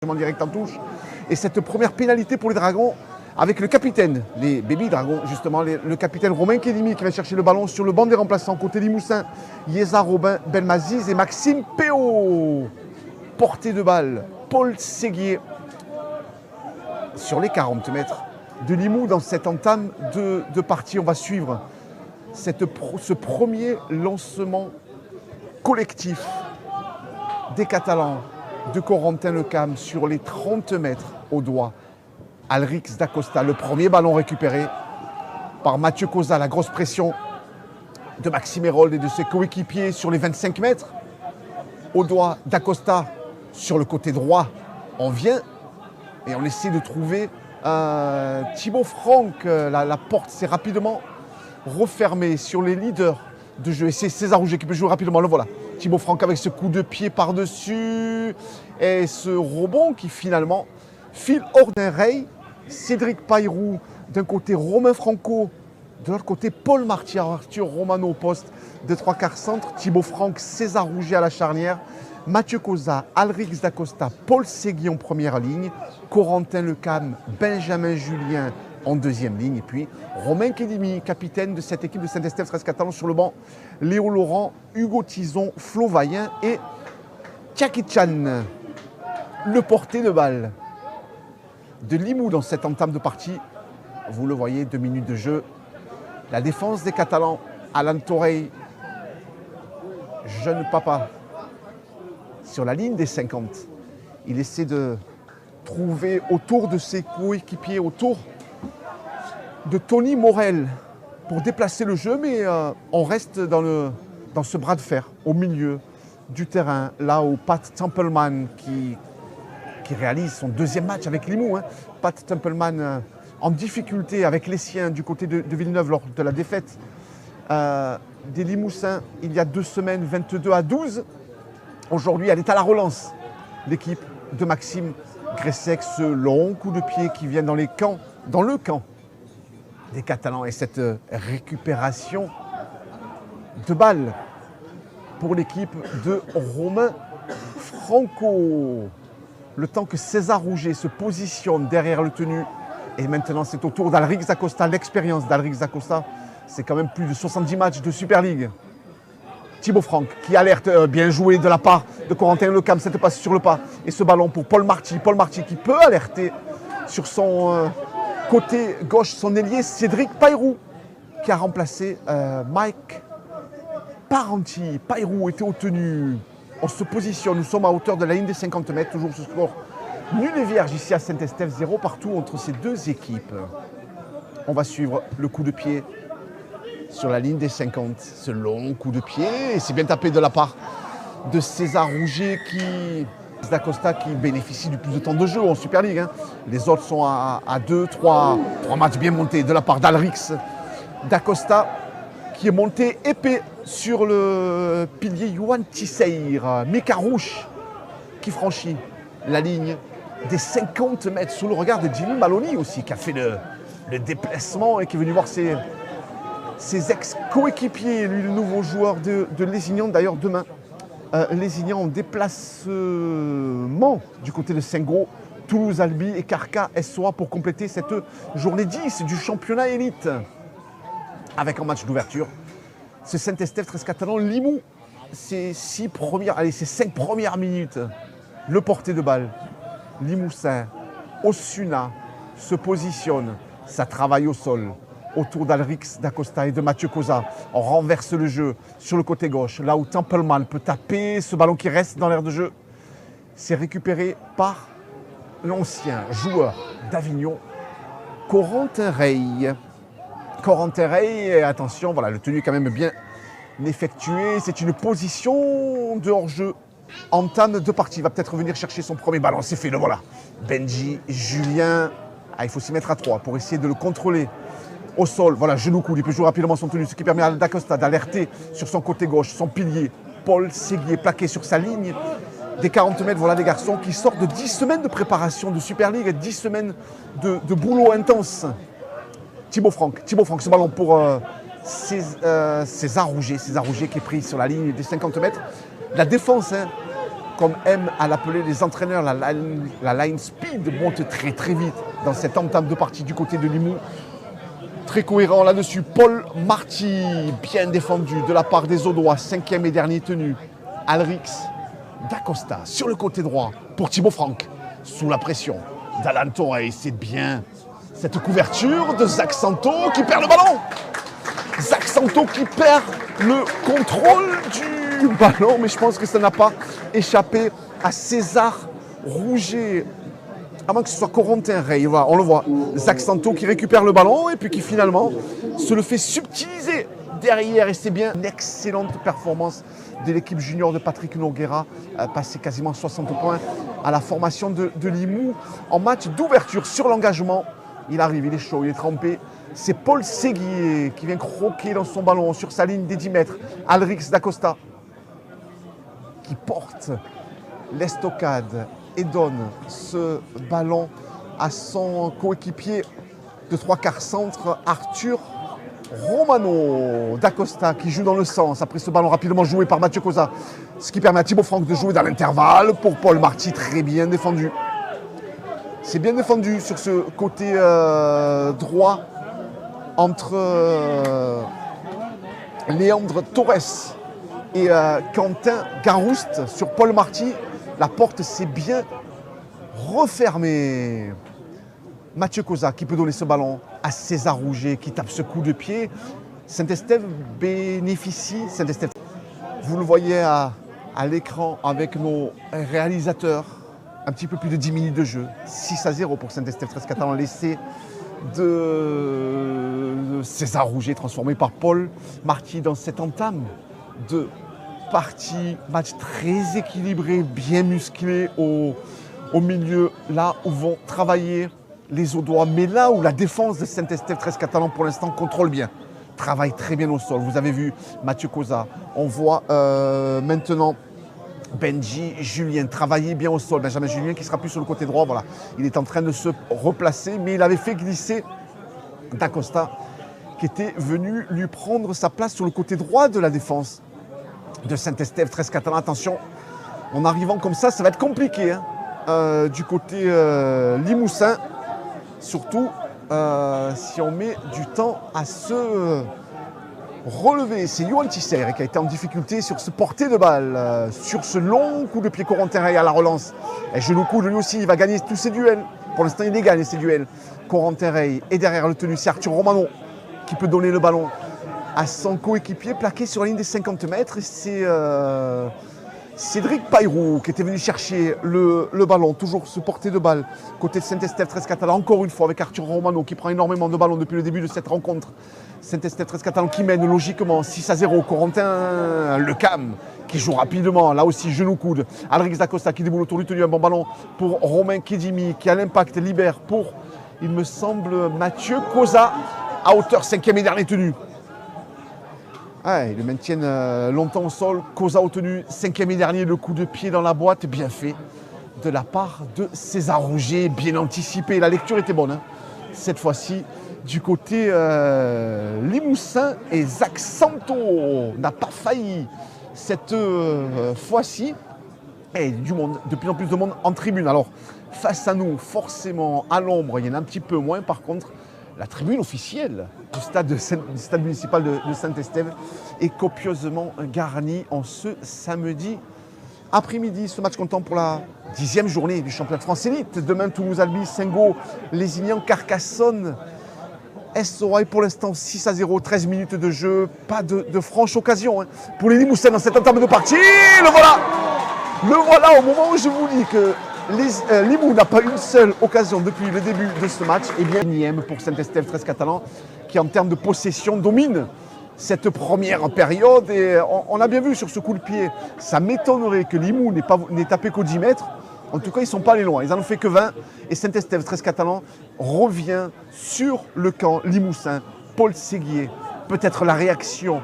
direct en touche. Et cette première pénalité pour les Dragons avec le capitaine, les Baby Dragons justement, le capitaine Romain Kédimi qui va chercher le ballon sur le banc des remplaçants côté Limousin, Yeza Robin Belmaziz et Maxime Péot. Portée de balle, Paul Séguier sur les 40 mètres de Limoux dans cette entame de partie. On va suivre ce premier lancement collectif des Catalans de Corentin Lecam sur les 30 mètres au doigt. Alrix Dacosta, le premier ballon récupéré par Mathieu Cosa, la grosse pression de Maxime Hérold et de ses coéquipiers sur les 25 mètres. Au doigt d'Acosta sur le côté droit, on vient et on essaie de trouver Thibaut Franck. La porte s'est rapidement refermée sur les leaders de jeu. Et c'est César Rouget qui peut jouer rapidement, le voilà. Thibaut Franck avec ce coup de pied par-dessus et ce rebond qui finalement file hors d'un rail. Cédric Payrou d'un côté, Romain Franco de l'autre côté, Paul Marty, Arthur Romano au poste de 3/4 centre, Thibaut Franck, César Rouget à la charnière, Mathieu Cosa, Alrix Dacosta, Paul Séguier en première ligne, Corentin Lecam, Benjamin Julien en deuxième ligne, et puis Romain Kédimi, capitaine de cette équipe de Saint-Estèphe 13 Catalans sur le banc, Léo Laurent, Hugo Tison, Flo Vaillant et Tchaki Chan. Le porté de balle de Limoux dans cette entame de partie, vous le voyez, 2 minutes de jeu. La défense des Catalans, Alan Torrey, jeune papa, sur la ligne des 50. Il essaie de trouver autour de ses coéquipiers, autour de Tony Morel pour déplacer le jeu, mais on reste dans ce bras de fer au milieu du terrain, là où Pat Templeman qui réalise son deuxième match avec Limoux. Pat Templeman en difficulté avec les siens du côté de Villeneuve lors de la défaite des Limoussins il y a 2 semaines, 22-12. Aujourd'hui, elle est à la relance, l'équipe de Maxime Gressec. Ce long coup de pied qui vient dans le camp des Catalans et cette récupération de balle pour l'équipe de Romain Franco. Le temps que César Rouget se positionne derrière le tenu. Et maintenant, c'est au tour d'Alrix Dacosta. L'expérience d'Alrix Dacosta, c'est quand même plus de 70 matchs de Super League. Thibaut Franck qui alerte, bien joué de la part de Corentin Lecam, cette passe sur le pas. Et ce ballon pour Paul Marty. Paul Marty qui peut alerter sur son côté gauche, son ailier Cédric Payrou, qui a remplacé Mike Parenti. Payrou était au tenu. On se positionne, nous sommes à hauteur de la ligne des 50 mètres, toujours ce score nul et vierge ici à Saint-Estèphe, 0 partout entre ces deux équipes. On va suivre le coup de pied sur la ligne des 50, ce long coup de pied, et c'est bien tapé de la part de César Rouget d'Acosta qui bénéficie du plus de temps de jeu en Super League. Les autres sont à 3 matchs bien montés de la part d'Alrix Dacosta qui est monté épais sur le pilier Yohan Tisseir. Mika Rouche qui franchit la ligne des 50 mètres sous le regard de Jimmy Maloney aussi, qui a fait le déplacement et qui est venu voir ses ex-coéquipiers, lui le nouveau joueur de Lézignan. D'ailleurs demain, Lézignan en déplacement du côté de Saint-Gros, Toulouse Albi et Carca SOA pour compléter cette journée 10 du championnat élite. Avec en match d'ouverture, ce Saint-Estèphe 13 Catalans, Limoux, ces 5 premières minutes, le porté de balle, Limousin, Osuna se positionne, ça travaille au sol, autour d'Alrix Dacosta et de Mathieu Cosa. On renverse le jeu sur le côté gauche, là où Templeman peut taper, ce ballon qui reste dans l'aire de jeu. C'est récupéré par l'ancien joueur d'Avignon, Corentin Rey. Corentin Rey, attention, voilà, le tenu est quand même bien effectué. C'est une position de hors-jeu. Entame de partie, il va peut-être venir chercher son premier ballon. C'est fait, le voilà. Benji, Julien, il faut s'y mettre à 3 pour essayer de le contrôler au sol. Voilà, genou coude, il peut jouer rapidement son tenu, ce qui permet à Dacosta d'alerter sur son côté gauche, son pilier, Paul Séguier, plaqué sur sa ligne des 40 mètres. Voilà des garçons qui sortent de 10 semaines de préparation de Super League et 10 semaines de boulot intense. Thibaut Franck, ce ballon pour César Rouget qui est pris sur la ligne des 50 mètres. La défense comme aiment à l'appeler les entraîneurs, la line speed monte très très vite dans cette entame de partie du côté de Limoux. Très cohérent là-dessus, Paul Marty, bien défendu de la part des Audois, 5e et dernier tenu. Alrix d'Acosta sur le côté droit pour Thibaut Franck, sous la pression d'Alan Torres. C'est bien cette couverture de Zach Santo qui perd le ballon. Zach Santo qui perd le contrôle du ballon, mais je pense que ça n'a pas échappé à César Rouget. À moins que ce soit Corentin Rey, voilà, on le voit. Zach Santo qui récupère le ballon et puis qui finalement se le fait subtiliser derrière. Et c'est bien une excellente performance de l'équipe junior de Patrick Noguera, passé quasiment 60 points à la formation de Limoux en match d'ouverture sur l'engagement. Il arrive, il est chaud, il est trempé. C'est Paul Séguier qui vient croquer dans son ballon sur sa ligne des 10 mètres. Alrix d'Acosta qui porte l'estocade et donne ce ballon à son coéquipier de 3/4 centre, Arthur Romano d'Acosta, qui joue dans le sens. Après ce ballon rapidement joué par Mathieu Cosa, ce qui permet à Thibaut Franck de jouer dans l'intervalle pour Paul Marty, très bien défendu. C'est bien défendu sur ce côté droit entre Léandre Torres et Quentin Garouste sur Paul Marty. La porte s'est bien refermée. Mathieu Cosa qui peut donner ce ballon à César Rouget qui tape ce coup de pied. Saint-Estève bénéficie. Saint-Estève, vous le voyez à l'écran avec nos réalisateurs. Un petit peu plus de 10 minutes de jeu. 6-0 pour Saint-Estève 13 Catalan. L'essai de César Rouget transformé par Paul Marty dans cette entame de partie, match très équilibré, bien musclé au milieu, là où vont travailler les Audois, mais là où la défense de Saint-Estève 13 Catalan pour l'instant contrôle bien, travaille très bien au sol. Vous avez vu Mathieu Cosa, on voit maintenant Benji Julien travailler bien au sol. Benjamin Julien qui sera plus sur le côté droit, voilà. Il est en train de se replacer, mais il avait fait glisser d'Acosta qui était venu lui prendre sa place sur le côté droit de la défense de Saint-Estève 13 Catalan. Attention, en arrivant comme ça va être compliqué hein, du côté Limousin, surtout si on met du temps à se relever. C'est Yoann Tisser qui a été en difficulté sur ce porté de balle, sur ce long coup de pied. Corentin Rey à la relance. Et genou coude, lui aussi, il va gagner tous ses duels. Pour l'instant, il les gagne ces duels. Corentin Rey et derrière le tenu, c'est Arthur Romano qui peut donner le ballon à son coéquipier plaqué sur la ligne des 50 mètres. Et c'est Cédric Payrou qui était venu chercher le ballon, toujours ce porté de balle côté de Saint-Estève 13 Catalan, encore une fois avec Arthur Romano qui prend énormément de ballons depuis le début de cette rencontre. Saint-Estève 13 Catalan qui mène logiquement 6-0. Corentin Lecam qui joue rapidement, là aussi genou coude. Alrix d'Acosta qui déboule autour du tenu, un bon ballon pour Romain Kedimi qui à l'impact libère pour, il me semble, Mathieu Cosa à hauteur 5e et dernier tenu. Ils le maintiennent longtemps au sol. Cosa au tenu, 5e et dernier, le coup de pied dans la boîte, bien fait de la part de César Rouget, bien anticipé. La lecture était bonne, hein. Cette fois-ci, du côté Limousin, et Zach Santo n'a pas failli cette fois-ci. Et du monde, de plus en plus de monde en tribune. Alors, face à nous, forcément, à l'ombre, il y en a un petit peu moins. Par contre, la tribune officielle du stade municipal de Saint-Estève est copieusement garnie en ce samedi après-midi. Ce match comptant pour la 10e journée du championnat de France Élite. Demain, Toulouse, Albi, Saint-Gau, Lézignan, Carcassonne, SOA. Et pour l'instant, 6-0, 13 minutes de jeu. Pas de franche occasion hein, pour les Limousins dans cette entame de partie. Le voilà! Le voilà au moment où je vous dis que Limoux n'a pas une seule occasion depuis le début de ce match. Et bien, énième pour Saint-Estève 13 Catalan qui, en termes de possession, domine cette première période. Et on a bien vu sur ce coup de pied, ça m'étonnerait que Limoux n'ait tapé qu'aux 10 mètres. En tout cas, ils ne sont pas allés loin. Ils n'en ont fait que 20. Et Saint-Estève 13 Catalan revient sur le camp limousin. Paul Séguier, peut-être la réaction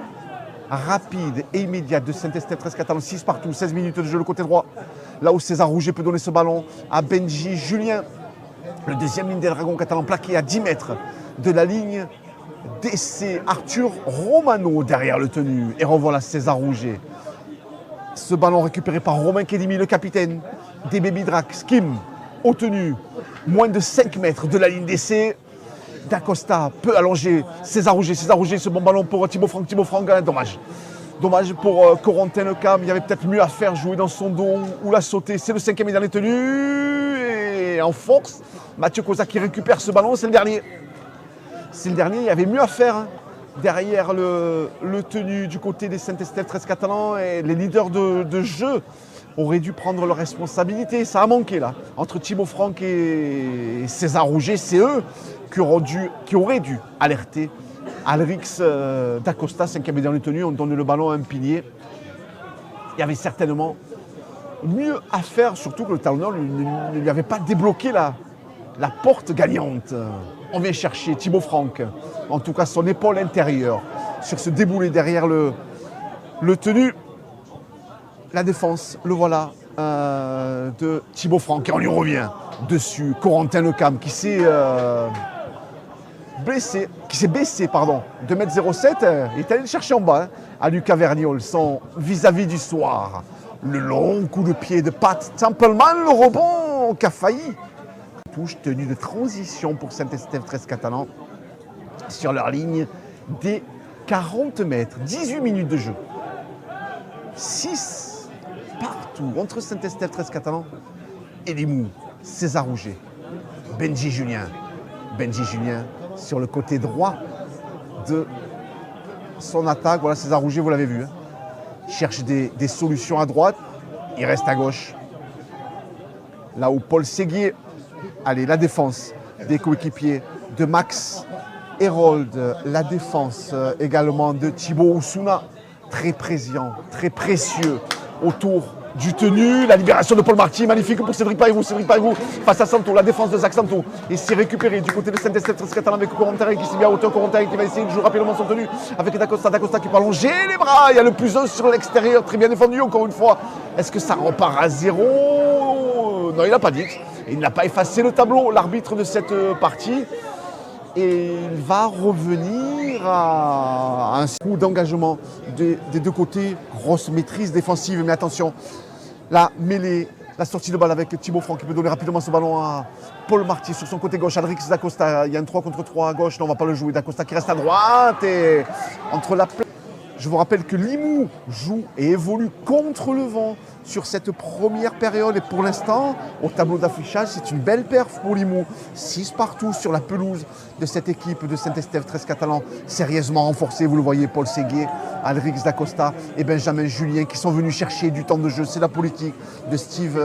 rapide et immédiate de Saint-Estève 13 Catalan, 6 partout, 16 minutes de jeu le côté droit. Là où César Rouget peut donner ce ballon à Benji Julien. Le deuxième ligne des Dragons catalans plaqué à 10 mètres de la ligne d'essai. Arthur Romano derrière le tenu. Et revoilà César Rouget Ce ballon récupéré par Romain Kedimi, le capitaine des Baby Drac. Skim, haut tenu, moins de 5 mètres de la ligne d'essai. Dacosta peut allonger. César Rouget, ce bon ballon pour Thibaut Franck. Dommage. Dommage pour Corentin Lecam. Il y avait peut-être mieux à faire, jouer dans son dos ou la sauter. C'est le 5e dans les tenues. Et en force, Mathieu Kozak qui récupère ce ballon. C'est le dernier. C'est le dernier. Il y avait mieux à faire. Hein. Derrière le tenu du côté des Saint-Estève 13 catalans, et les leaders de jeu auraient dû prendre leurs responsabilités. Ça a manqué là. Entre Thibaut Franck et César Rouget, c'est eux qui auraient dû alerter Alrix Dacosta, 5e dernier tenu. On donne le ballon à un pilier. Il y avait certainement mieux à faire, surtout que le talonneur ne lui avait pas débloqué la porte gagnante. On vient chercher Thibaut Franck, en tout cas son épaule intérieure, sur ce déboulé derrière le tenu. La défense, le voilà, de Thibaut Franck. Et on y revient dessus. Corentin Lecam qui s'est baissé, de 2,07 m. Il est allé le chercher en bas, à Lucas Verniol, son vis-à-vis du soir. Le long coup de pied de Pat Templeman, le rebond qui a failli. Touche, tenue de transition pour Saint-Estève 13 catalans sur leur ligne des 40 mètres. 18 minutes de jeu. 6 partout entre Saint-Estève 13 catalans et Limoux. César Rouget. Benji Julien sur le côté droit de son attaque. Voilà, César Rouget, vous l'avez vu. Hein. Il cherche des solutions à droite. Il reste à gauche. Là où Paul Séguier. Allez, la défense des coéquipiers de Max Herold, la défense également de Thibaut Oussouna, très présent, très précieux autour du tenu. La libération de Paul Marty, magnifique pour Cédric Pairou face à Santo, la défense de Zach Santo. Et c'est récupéré du côté de Saint-Estève 13 catalans avec Corentin qui s'est mis à hauteur. Corentin qui va essayer de jouer rapidement son tenu avec Dacosta qui peut allonger les bras. Il y a le +1 sur l'extérieur, très bien défendu encore une fois. Est-ce que ça repart à 0? Non, il n'a pas dit. Il n'a pas effacé le tableau, l'arbitre de cette partie. Et il va revenir à un coup d'engagement des deux côtés. Grosse maîtrise défensive, mais attention, la mêlée, la sortie de balle avec Thibaut Franck qui peut donner rapidement ce ballon à Paul Marty sur son côté gauche. Alrix Dacosta, il y a un 3 contre 3 à gauche, non, on ne va pas le jouer. Dacosta qui reste à droite et entre la... Je vous rappelle que Limoux joue et évolue contre le vent sur cette première période. Et pour l'instant, au tableau d'affichage, c'est une belle perf pour Limoux. 6 partout sur la pelouse de cette équipe de Saint-Estève 13 catalans. Sérieusement renforcée, vous le voyez, Paul Séguier, Alrix Dacosta et Benjamin Julien qui sont venus chercher du temps de jeu. C'est la politique de Steve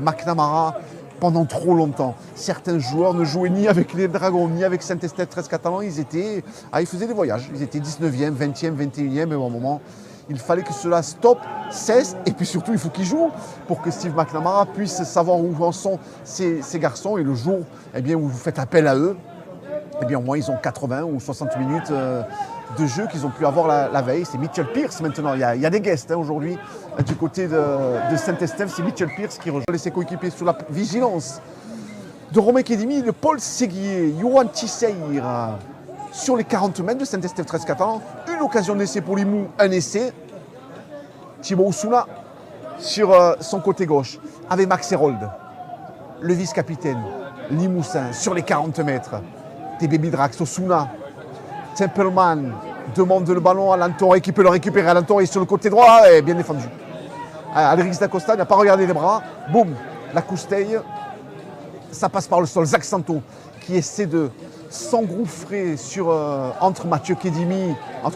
McNamara. Pendant trop longtemps, certains joueurs ne jouaient ni avec les Dragons, ni avec Saint-Estève 13 catalans. Ils faisaient des voyages. Ils étaient 19e, 20e, 21e. Et à un moment, il fallait que cela stoppe, cesse. Et puis surtout, il faut qu'ils jouent pour que Steve McNamara puisse savoir où en sont ces garçons. Et le jour où vous faites appel à eux, au moins ils ont 80 ou 60 minutes de jeu qu'ils ont pu avoir la veille. C'est Mitchell Pearce maintenant. Il y a des guests aujourd'hui du côté de Saint-Estève. C'est Mitchell Pearce qui rejoint ses coéquipiers sous la vigilance de Romain Kedimi, de Paul Séguier, Yohan Tisseir sur les 40 mètres de Saint-Estève 13 catalans. Une occasion d'essai pour Limoux, un essai. Thibaut Oussouna sur son côté gauche avec Max Herold, le vice-capitaine Limousin sur les 40 mètres. Des Baby Drax, Oussouna. Templeman demande le ballon à Lantoré qui peut le récupérer. Lantoré sur le côté droit et bien défendu. Alrix Dacosta n'a pas regardé les bras. Boum, la cousteille. Ça passe par le sol. Zach Santo qui essaie de s'engouffrer entre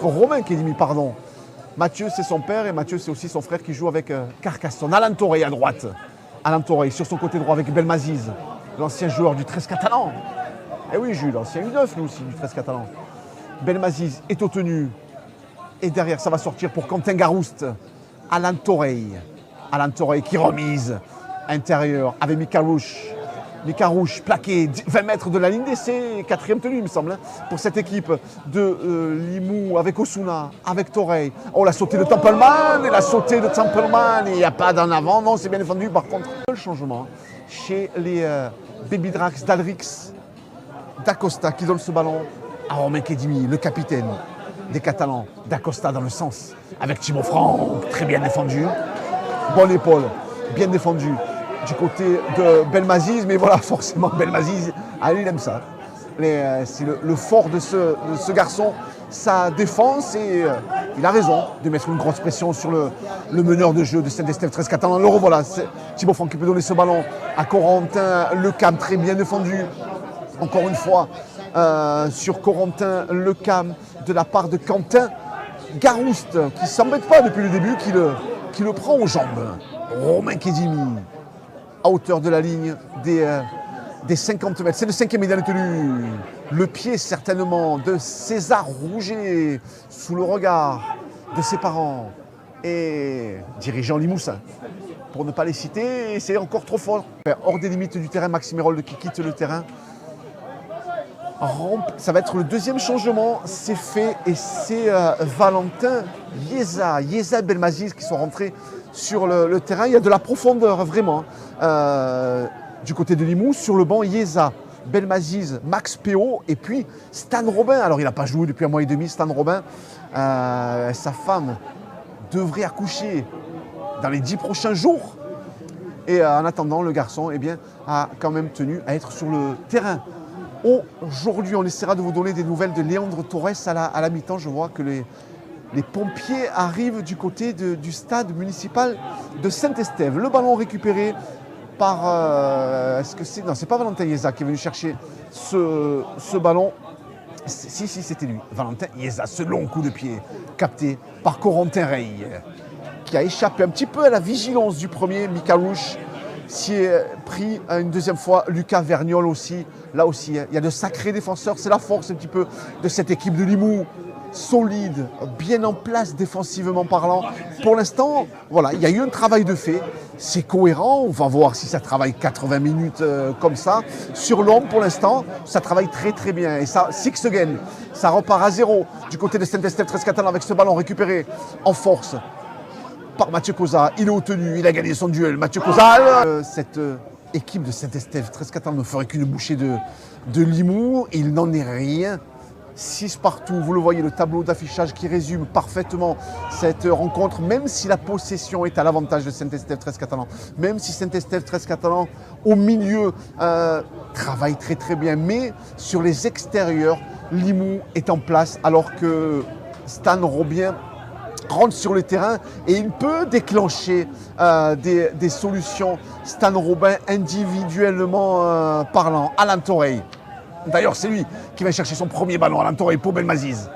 Romain Kedimi, pardon. Mathieu, c'est son père et Mathieu, c'est aussi son frère qui joue avec Carcassonne. Alan Torre à droite. Alan Torre sur son côté droit avec Belmaziz, l'ancien joueur du 13 catalan. Eh oui, Jules, l'ancien U9, lui aussi, du 13 catalan. Belmaziz est au tenu. Et derrière, ça va sortir pour Quentin Garouste. Alan Torre qui remise intérieur avec Mikarouche plaqué 20 mètres de la ligne d'essai. 4e tenue, il me semble, pour cette équipe de Limoux avec Oussouna, avec Torre. Oh, la sautée de Templeman. Et il n'y a pas d'en avant. Non, c'est bien défendu. Par contre, le changement chez les Baby Drax d'Alrix Dacosta qui donne ce ballon à Romain Kedimi, le capitaine des Catalans. Dacosta dans le sens avec Thibaut Franck, très bien défendu. bonne épaule, bien défendu du côté de Belmazis, mais voilà, forcément Belmazis, il aime ça. C'est le fort de ce garçon, sa défense, et il a raison de mettre une grosse pression sur le meneur de jeu de Saint-Estève 13 catalan. Le revoilà, c'est Thibaut Franck qui peut donner ce ballon à Corentin Lecam, très bien défendu. Encore une fois, sur Corentin Lecam, de la part de Quentin Garouste, qui ne s'embête pas depuis le début, qui le prend aux jambes. Romain Kedimi, à hauteur de la ligne des 50 mètres. C'est le 5e médaille de tenue. Le pied certainement de César Rouget, sous le regard de ses parents et dirigeant Limousin. Pour ne pas les citer, c'est encore trop fort. Hors des limites du terrain, Maxime Hérold qui quitte le terrain. Ça va être le deuxième changement, c'est fait, et c'est Valentin Yeza Belmazis qui sont rentrés sur le terrain. Il y a de la profondeur vraiment du côté de Limoux. Sur le banc, Yeza Belmazis, Max Péot, et puis Stan Robin. Alors il n'a pas joué depuis 1 mois et demi, Stan Robin. Sa femme devrait accoucher dans les 10 prochains jours. Et en attendant, le garçon a quand même tenu à être sur le terrain. Aujourd'hui, on essaiera de vous donner des nouvelles de Léandre Torres à la mi-temps. Je vois que les pompiers arrivent du côté du stade municipal de Saint-Estève. Le ballon récupéré par... est-ce que c'est... Non, c'est pas Valentin Yeza qui est venu chercher ce ballon. Si, c'était lui. Valentin Yeza, ce long coup de pied capté par Corentin Rey, qui a échappé un petit peu à la vigilance du premier. Mikarouche s'y est pris une deuxième fois. Lucas Vergnol aussi. Là aussi, il y a de sacrés défenseurs. C'est la force un petit peu de cette équipe de Limoux. Solide, bien en place défensivement parlant. Pour l'instant, voilà, il y a eu un travail de fait. C'est cohérent. On va voir si ça travaille 80 minutes comme ça. Sur l'homme, pour l'instant, ça travaille très très bien. Et ça, six again, ça repart à 0 du côté de Saint-Estève 13 catalan avec ce ballon récupéré en force par Mathieu Cosa. Il est obtenu, il a gagné son duel. Mathieu Cosa, cette équipe de Saint-Estève 13 catalan ne ferait qu'une bouchée de Limoux. Il n'en est rien. 6 partout, vous le voyez, le tableau d'affichage qui résume parfaitement cette rencontre, même si la possession est à l'avantage de Saint-Estève 13 catalan, même si Saint-Estève 13 catalan au milieu travaille très très bien, mais sur les extérieurs, Limoux est en place alors que Stan Robien rentre sur le terrain et il peut déclencher des solutions. Stan Robin individuellement parlant. Alain Torreille. D'ailleurs, c'est lui qui va chercher son premier ballon à l'entouré pour Belmazis.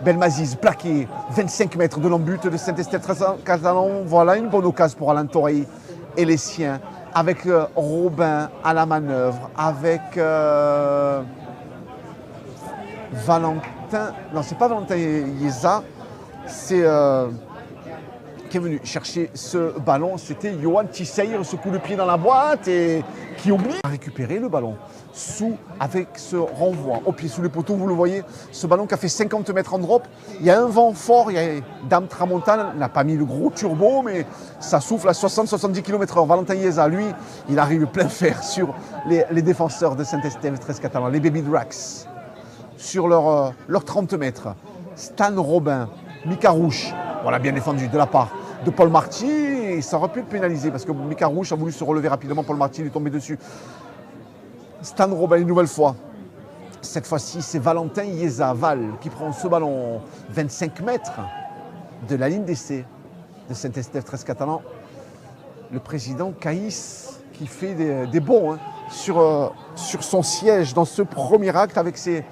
Belmazis plaqué, 25 mètres de l'embut de Saint-Estève 13 catalan. Voilà une bonne occasion pour Alain Torreille et les siens. Avec Robin à la manœuvre, avec Valentin. Non, c'est pas Valentin Yeza, c'est qui est venu chercher ce ballon. C'était Johan Tisseir, ce coup de pied dans la boîte et qui oublie de récupérer le ballon. Avec ce renvoi au pied sous les poteaux, vous le voyez, ce ballon qui a fait 50 mètres en drop. Il y a un vent fort, il y a Dame Tramontane, n'a pas mis le gros turbo, mais ça souffle à 60-70 km/h. Valentin Yeza, lui, il arrive plein fer sur les défenseurs de Saint-Estève 13 catalan, les Baby Drax, sur leurs 30 mètres. Stan Robin, Mikarouche, voilà, bien défendu de la part de Paul Marty, et ça aurait pu le pénaliser parce que Mikarouche a voulu se relever rapidement, Paul Marty est tombé dessus. Stan Robin une nouvelle fois. Cette fois-ci, c'est Valentin Yeza, Val, qui prend ce ballon 25 mètres de la ligne d'essai de Saint-Estève 13 catalan. Le président Caïs qui fait des bonds sur son siège dans ce premier acte avec ses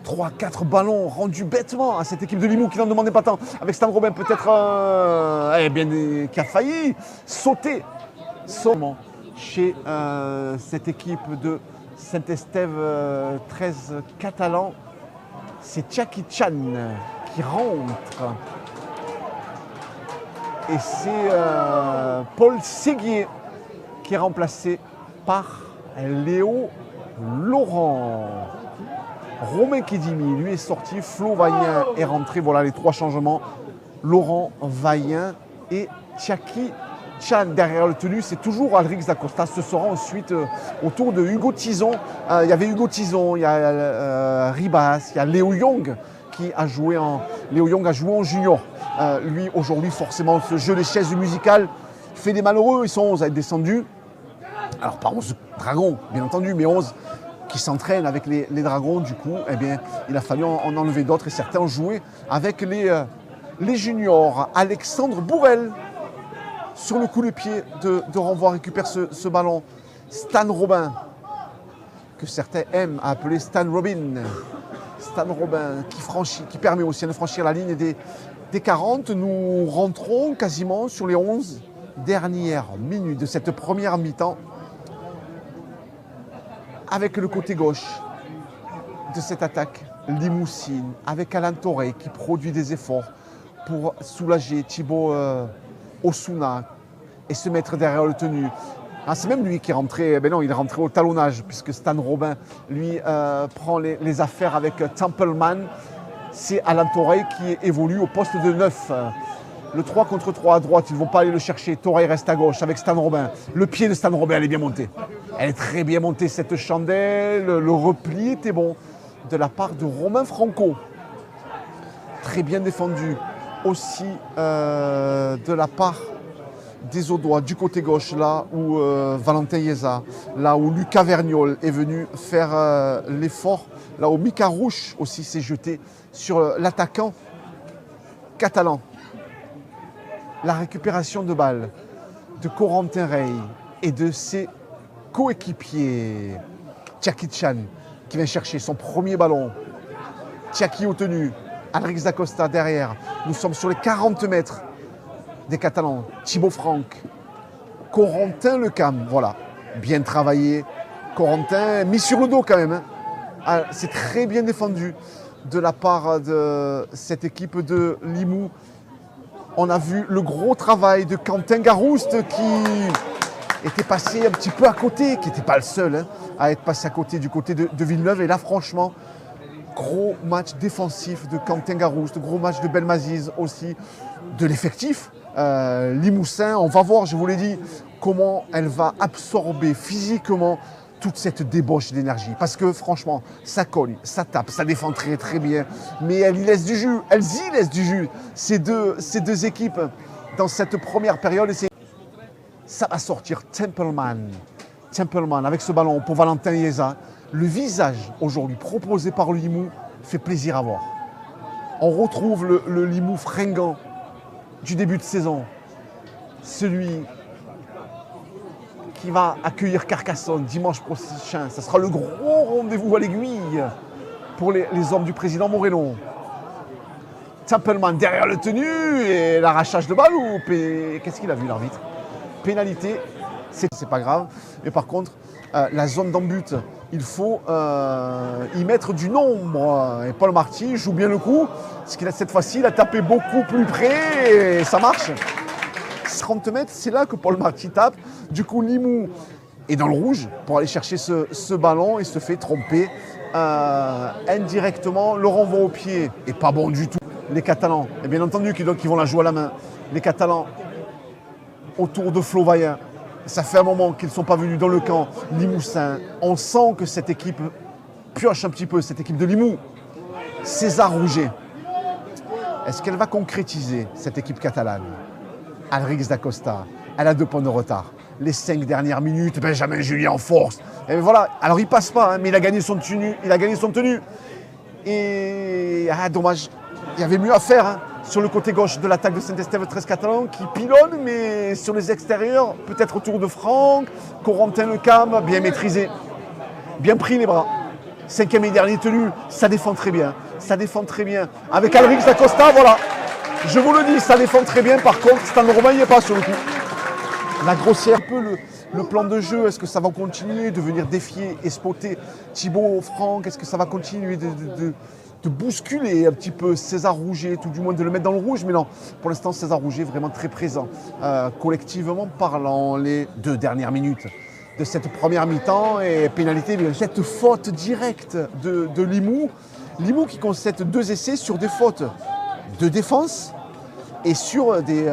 3-4 ballons rendus bêtement à cette équipe de Limoux qui n'en demandait pas tant. Avec Stan Robin peut-être qui a failli sauter chez cette équipe de Saint-Estève 13 catalan. C'est Tchaki Chan qui rentre. Et c'est Paul Séguier qui est remplacé par Léo Laurent. Romain Kedimi, lui, est sorti. Flo Vaillant est rentré. Voilà les 3 changements. Laurent Vaillant et Tchaki Chan. Derrière le tenue, c'est toujours Alrix Dacosta. Ce sera ensuite autour de Hugo Tison. Il y avait Hugo Tison, il y a Ribas, il y a Léo Young qui a joué Léo Young a joué en junior. Lui, aujourd'hui, forcément, ce jeu des chaises musicales, fait des malheureux, ils sont 11 à être descendus. Alors pas 11 dragons, bien entendu, mais 11 qui s'entraînent avec les dragons. Du coup, eh bien, il a fallu en enlever d'autres et certains ont joué avec les juniors. Alexandre Bourrel, sur le coup de pied de renvoi, récupère ce ballon. Stan Robin, que certains aiment appeler Stan Robin. Stan Robin qui permet aussi de franchir la ligne des 40. Nous rentrons quasiment sur les 11 dernières minutes de cette première mi-temps avec le côté gauche de cette attaque limousine, avec Alan Torre qui produit des efforts pour soulager Thibaut Osuna et se mettre derrière le tenu. Ah, c'est même lui qui est rentré, ben non, il est rentré au talonnage puisque Stan Robin, lui, prend les affaires avec Templeman. C'est Alan Torre qui évolue au poste de 9. Le 3 contre 3 à droite, ils ne vont pas aller le chercher. Torre reste à gauche avec Stan Robin. Le pied de Stan Robin, elle est bien montée. Elle est très bien montée, cette chandelle. Le repli était bon de la part de Romain Franco. Très bien défendu aussi de la part des Audois, du côté gauche, là où Valentin Yeza, là où Lucas Vergnol est venu faire l'effort, là où Mika Rouche aussi s'est jeté sur l'attaquant catalan. La récupération de balles de Corentin Rey et de ses coéquipiers. Tchaki Chan qui vient chercher son premier ballon. Tchaki au tenu, Alrix Dacosta derrière. Nous sommes sur les 40 mètres des Catalans. Thibaut Franck, Corentin Lecam, voilà, bien travaillé. Corentin mis sur le dos quand même. Hein. Ah, c'est très bien défendu de la part de cette équipe de Limoux. On a vu le gros travail de Quentin Garouste qui était passé un petit peu à côté, qui n'était pas le seul hein, à être passé à côté du côté de Villeneuve. Et là, franchement, gros match défensif de Quentin Garouste, gros match de Belmaziz aussi, de l'effectif. Limousin, on va voir, je vous l'ai dit, comment elle va absorber physiquement toute cette débauche d'énergie. Parce que franchement, ça cogne, ça tape, ça défend très très bien. Mais elles y laissent du jus, ces deux équipes dans cette première période. Et ça va sortir Templeman avec ce ballon pour Valentin Yeza. Le visage aujourd'hui proposé par le Limoux fait plaisir à voir. On retrouve le Limoux fringant du début de saison. Celui qui va accueillir Carcassonne dimanche prochain. Ça sera le gros rendez-vous à l'aiguille pour les hommes du président Moreno. Templeman derrière le tenu et l'arrachage de balle ou qu'est-ce qu'il a vu l'arbitre? Pénalité, c'est pas grave. Mais par contre, la zone d'en-but, il faut y mettre du nombre. Et Paul Marty joue bien le coup. Ce qu'il a cette fois-ci, il a tapé beaucoup plus près et ça marche. 30 mètres, c'est là que Paul Marty tape. Du coup, Limoux est dans le rouge pour aller chercher ce ballon et se fait tromper indirectement. Le renvoi au pied est pas bon du tout. Les Catalans, et bien entendu qu'ils vont la jouer à la main. Les Catalans autour de Flo Vaillant. Ça fait un moment qu'ils ne sont pas venus dans le camp limousin. On sent que cette équipe pioche un petit peu, cette équipe de Limoux. César Rouget. Est-ce qu'elle va concrétiser cette équipe catalane? Alrix Dacosta, elle a 2 points de retard. Les 5 dernières minutes, Benjamin Julien en force. Et voilà, alors il passe pas, hein, mais il a gagné son tenue. Et dommage, il y avait mieux à faire hein, sur le côté gauche de l'attaque de Saint-Estève 13 Catalan qui pilonne, mais sur les extérieurs, peut-être autour de Franck, Corentin Lecam, bien maîtrisé, bien pris les bras. 5e et dernier tenu, ça défend très bien. Avec Alrix Dacosta, voilà. Je vous le dis, ça défend très bien. Par contre, Stan Robin n'y est pas sur le coup. La grossière, un peu le plan de jeu, est-ce que ça va continuer de venir défier et spotter Thibaut Franck? Est-ce que ça va continuer de bousculer un petit peu César Rouget, tout du moins de le mettre dans le rouge? Mais non, pour l'instant, César Rouget est vraiment très présent. Collectivement parlant, les 2 dernières minutes de cette première mi-temps et pénalité, cette faute directe de Limoux. Limoux qui concède 2 essais sur des fautes de défense et sur des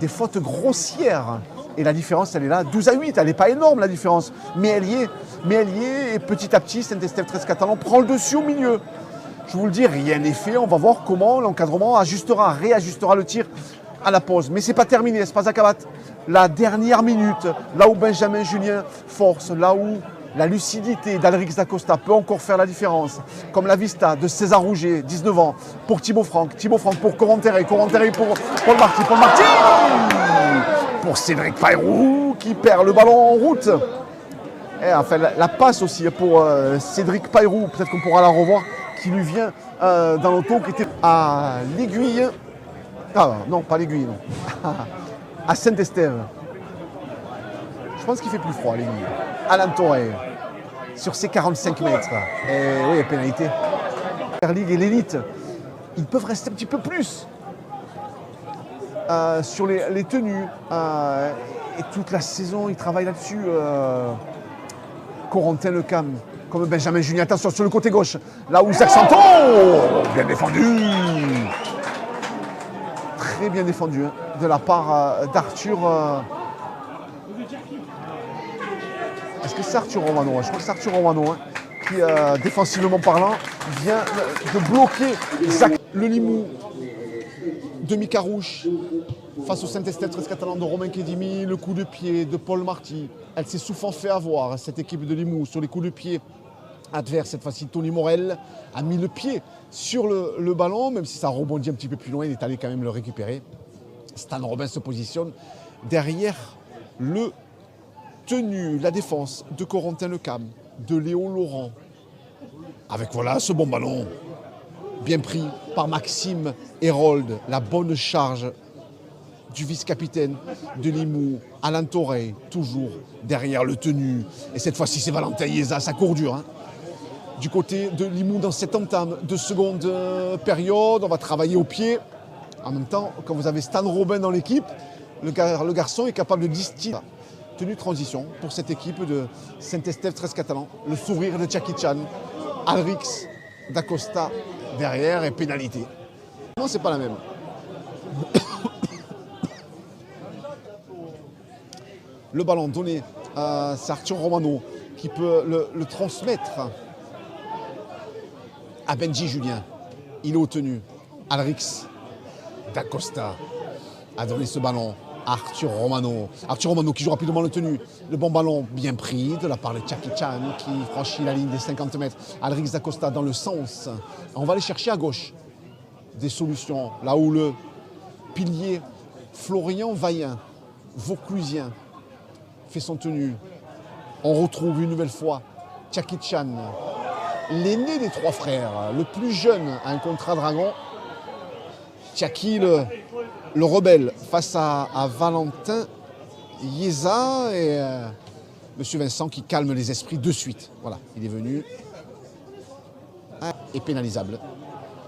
fautes grossières. Et la différence, elle est là, 12-8. Elle n'est pas énorme, la différence. Mais elle y est. Et petit à petit, Saint-Estève 13 Catalan prend le dessus au milieu. Je vous le dis, rien n'est fait. On va voir comment l'encadrement réajustera le tir à la pause. Mais c'est pas terminé, c'est pas Akabat. La dernière minute, là où Benjamin Julien force, là où la lucidité d'Alrix Dacosta peut encore faire la différence. Comme la vista de César Rouget, 19 ans, pour Thibaut Franck pour Corenterre pour Paul Marty, pour Cédric Payrou qui perd le ballon en route. Et enfin, la passe aussi pour Cédric Payrou, peut-être qu'on pourra la revoir, qui lui vient dans l'auto, qui était à l'Aiguille. Ah non, pas l'Aiguille, non. À Saint-Estève. Je pense qu'il fait plus froid à l'Aiguille. Alain Torre, sur ses 45 mètres. Et oui, pénalité. La Super League et l'élite, ils peuvent rester un petit peu plus sur les tenues. Et toute la saison, ils travaillent là-dessus. Corentin Lecam, comme Benjamin Julien. Attention sur le côté gauche, là où Zach Santo, bien défendu. Très bien défendu hein, de la part d'Arthur. Est-ce que c'est Arthur Romano? Je crois que c'est Arthur Romano hein, qui, défensivement parlant, vient de bloquer Zach. Le Limoux de Mika Rouche face au Saint-Estève 13 catalan de Romain Kedimi, le coup de pied de Paul Marty. Elle s'est souvent fait avoir, cette équipe de Limoux, sur les coups de pied adverses. Cette fois-ci, Tony Morel a mis le pied sur le ballon, même si ça rebondit un petit peu plus loin, il est allé quand même le récupérer. Stan Robin se positionne derrière le tenu, la défense de Corentin Lecam, de Léo Laurent. Avec voilà ce bon ballon, bien pris par Maxime Hérold, la bonne charge du vice-capitaine de Limoux, Alain Torre, toujours derrière le tenu. Et cette fois-ci, c'est Valentin Ieza, ça court dur. Hein. Du côté de Limoux, dans cette entame de seconde période, on va travailler au pied. En même temps, quand vous avez Stan Robin dans l'équipe, le garçon est capable de distiller. Tenue de transition pour cette équipe de Saint-Estève 13 catalan. Le sourire de Jackie Chan, Alrix Dacosta derrière et pénalité. Non, c'est pas la même. Le ballon donné à Arthur Romano qui peut le transmettre à Benji Julien. Il est au tenu. Alrix Dacosta a donné ce ballon à Arthur Romano. Arthur Romano qui joue rapidement le tenu. Le bon ballon bien pris de la part de Jackie Chan qui franchit la ligne des 50 mètres. Alrix Dacosta dans le sens. On va aller chercher à gauche des solutions. Là où le pilier Florian Vaillant, Vauclusien, fait son tenu. On retrouve une nouvelle fois Jackie Chan, l'aîné des trois frères, le plus jeune à un contrat dragon. Jackie, le rebelle, face à Valentin Ieza et Monsieur Vincent qui calme les esprits de suite. Voilà, il est venu. Et pénalisable,